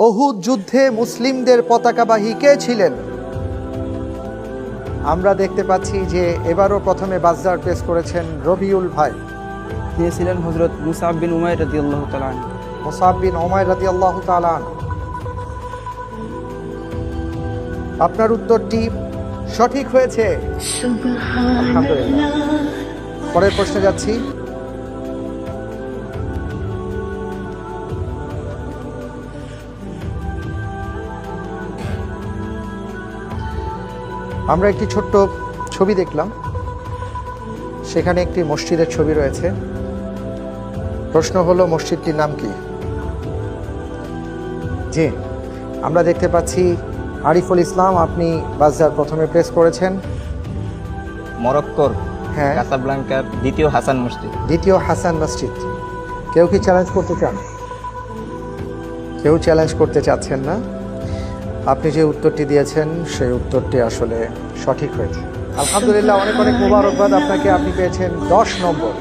উহুদ যুদ্ধে মুসলিমদের পতাকাবাহী কে ছিলেন? আমরা দেখতে পাচ্ছি যে এবারও প্রথমে বাজ্জার পেশ করেছেন রবিউল ভাই। তিনি ছিলেন হযরত মুসআব বিন উমাইর রাদিয়াল্লাহু তাআলা আনহু। মুসআব বিন উমাইর রাদিয়াল্লাহু তাআলা আনহু। আপনার উত্তরটি সঠিক হয়েছে, আলহামদুলিল্লাহ। পরের প্রশ্নে যাচ্ছি। আমরা একটি ছোট্ট ছবি দেখলাম, সেখানে একটি মসজিদের ছবি রয়েছে। প্রশ্ন হলো মসজিদটির নাম কি? জি, আমরা দেখতে পাচ্ছি আরিফুল ইসলাম, আপনি বাজার প্রথমে প্রেস করেছেন। মরক্কোর হ্যাঁ, কাসাব্লাঙ্কার দ্বিতীয় হাসান মসজিদ। দ্বিতীয় হাসান মসজিদ। কেউ কি চ্যালেঞ্জ করতে চান? কেউ চ্যালেঞ্জ করতে চাচ্ছেন না। আপনি যে উত্তরটি দিয়েছেন সেই উত্তরটি আসলে সঠিক হয়েছে, আলহামদুলিল্লাহ। অনেক অনেক মোবারকবাদ আপনাকে, আপনি পেয়েছেন 10 নম্বর।